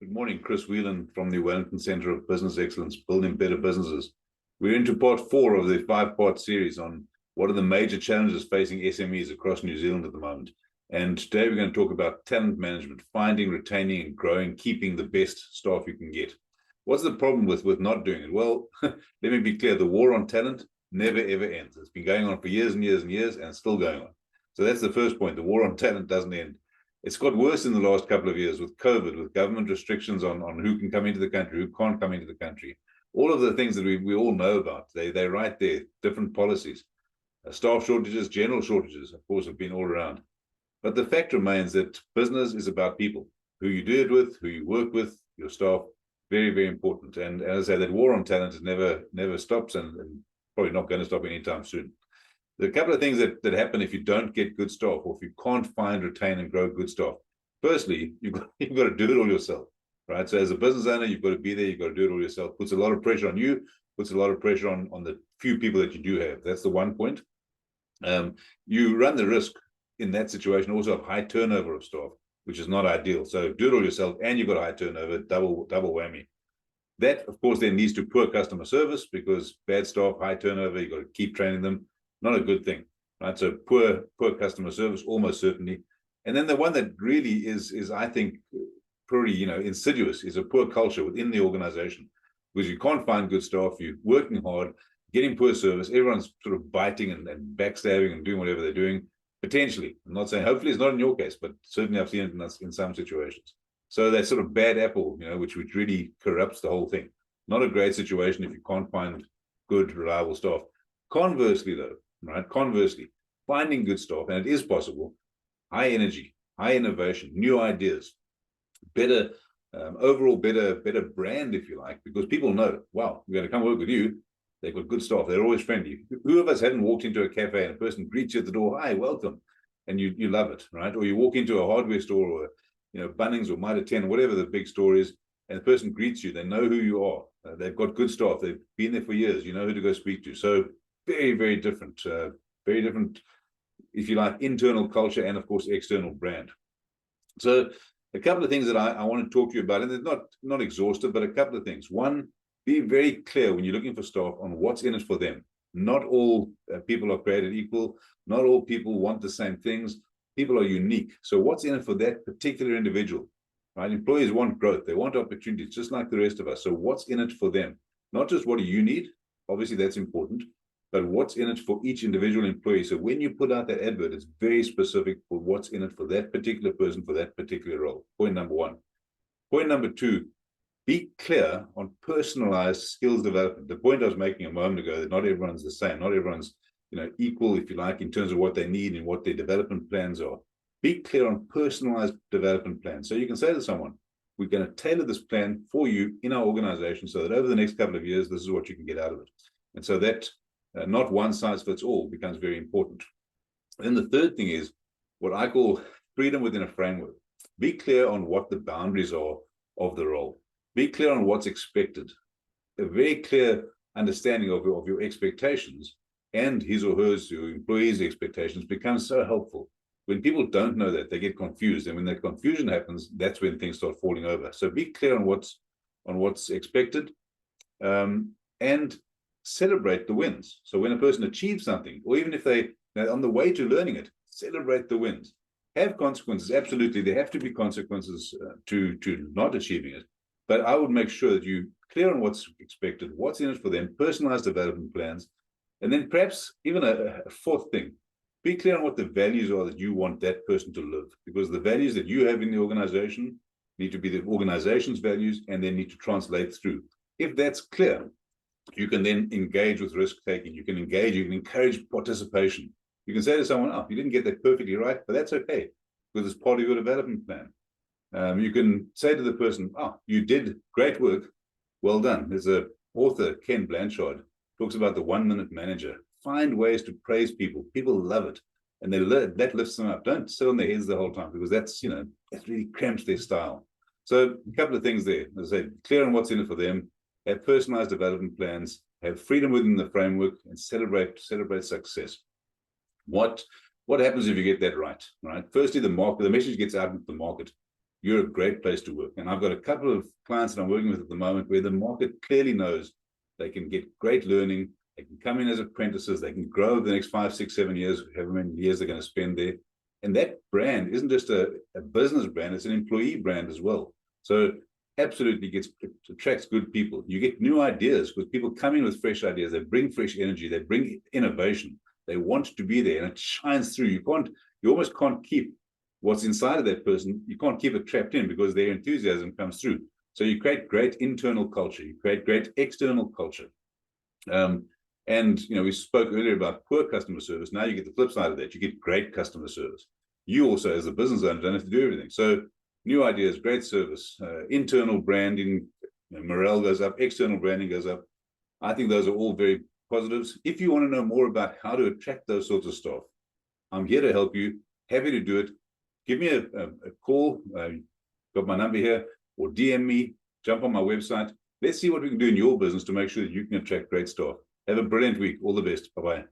Good morning, Chris Whelan from the Wellington Centre of Business Excellence, Building Better Businesses. We're into part 4 of the 5-part series on what are the major challenges facing SMEs across New Zealand at the moment. And today we're going to talk about talent management, finding, retaining, and growing, keeping the best staff you can get. What's the problem with not doing it? Well, let me be clear, the war on talent never ever ends. It's been going on for years and years and years, and it's still going on. So that's the first point. The war on talent doesn't end. It's got worse in the last couple of years with COVID, with government restrictions on who can come into the country, who can't come into the country. All of the things that we all know about, they're right there, different policies. Staff shortages, general shortages, of course, have been all around. But the fact remains that business is about people, who you do it with, who you work with, your staff, very, very important. And as I say, that war on talent is never stops and probably not going to stop anytime soon. There are a couple of things that happen if you don't get good staff, or if you can't find, retain, and grow good staff. Firstly, you've got to do it all yourself, right? So as a business owner, you've got to be there, you've got to do it all yourself. Puts a lot of pressure on you, puts a lot of pressure on the few people that you do have. That's the one point. You run the risk in that situation also of high turnover of staff, which is not ideal. So do it all yourself, and you've got a high turnover, double whammy. That, of course, then leads to poor customer service, because bad staff, high turnover, you've got to keep training them. Not a good thing, right? So poor customer service, almost certainly. And then the one that really is I think, pretty insidious, is a poor culture within the organization, because you can't find good staff, you're working hard, getting poor service, everyone's sort of biting and backstabbing and doing whatever they're doing, potentially. I'm not saying, hopefully it's not in your case, but certainly I've seen it in some situations. So that sort of bad apple, which really corrupts the whole thing. Not a great situation if you can't find good, reliable staff. Conversely, though, finding good staff, and it is possible, high energy, high innovation, new ideas, better overall better brand, if you like, because people know, wow, we're going to come work with you. They've got good staff, they're always friendly. Who of us hadn't walked into a cafe and a person greets you at the door, hi, welcome, and you love it, right? Or you walk into a hardware store, or Bunnings or Mitre 10, whatever the big store is, and the person greets you, they know who you are, they've got good staff, they've been there for years, you know who to go speak to. So very, very different, if you like, internal culture and, of course, external brand. So a couple of things that I want to talk to you about, and they're not exhaustive, but a couple of things. One, be very clear when you're looking for staff on what's in it for them. Not all people are created equal. Not all people want the same things. People are unique. So what's in it for that particular individual, right? Employees want growth. They want opportunities, just like the rest of us. So what's in it for them? Not just what do you need. Obviously, that's important. But what's in it for each individual employee. So when you put out that advert, it's very specific for what's in it for that particular person, for that particular role. Point number one. Point number two, be clear on personalized skills development. The point I was making a moment ago, that not everyone's the same. Not everyone's equal, if you like, in terms of what they need and what their development plans are. Be clear on personalized development plans. So you can say to someone, we're going to tailor this plan for you in our organization so that over the next couple of years, this is what you can get out of it. And so that not one size fits all becomes very important. And then the third thing is what I call freedom within a framework. Be clear on what the boundaries are of the role. Be clear on what's expected. A very clear understanding of your expectations and his or hers, your employees' expectations, becomes so helpful. When people don't know that, they get confused. And when that confusion happens, that's when things start falling over. So be clear on what's expected, and celebrate the wins. So when a person achieves something, or even if they're on the way to learning it, celebrate the wins. Have consequences, absolutely. There have to be consequences to not achieving it. But I would make sure that you're clear on what's expected, what's in it for them, personalized development plans. And then perhaps even a fourth thing, be clear on what the values are that you want that person to live. Because the values that you have in the organization need to be the organization's values, and they need to translate through. If that's clear, you can then engage with risk-taking. You can encourage participation. You can say to someone, oh, you didn't get that perfectly right, but that's okay, because it's part of your development plan. You can say to the person, oh, you did great work, well done. There's an author, Ken Blanchard, talks about the 1-minute manager. Find ways to praise people. People love it, and that lifts them up. Don't sit on their heads the whole time, because that's, that really cramps their style. So a couple of things there. As I said, clear on what's in it for them, have personalized development plans, have freedom within the framework, and celebrate success. What happens if you get that right? Right. Firstly, the message gets out into the market. you're a great place to work. And I've got a couple of clients that I'm working with at the moment where the market clearly knows they can get great learning. They can come in as apprentices. They can grow the next 5, 6, 7 years, however many years they're going to spend there. And that brand isn't just a business brand, it's an employee brand as well. So absolutely it attracts good people. You get new ideas because people come in with fresh ideas. They bring fresh energy. They bring innovation. They want to be there, and it shines through. You almost can't keep what's inside of that person. You can't keep it trapped in because their enthusiasm comes through. So you create great internal culture. You create great external culture. And we spoke earlier about poor customer service. Now you get the flip side of that. You get great customer service. You also, as a business owner, don't have to do everything. So new ideas, great service, internal branding, morale goes up, external branding goes up. I think those are all very positives. If you want to know more about how to attract those sorts of staff, I'm here to help you. Happy to do it. Give me a call. Got my number here, or DM me. Jump on my website. Let's see what we can do in your business to make sure that you can attract great staff. Have a brilliant week. All the best. Bye-bye.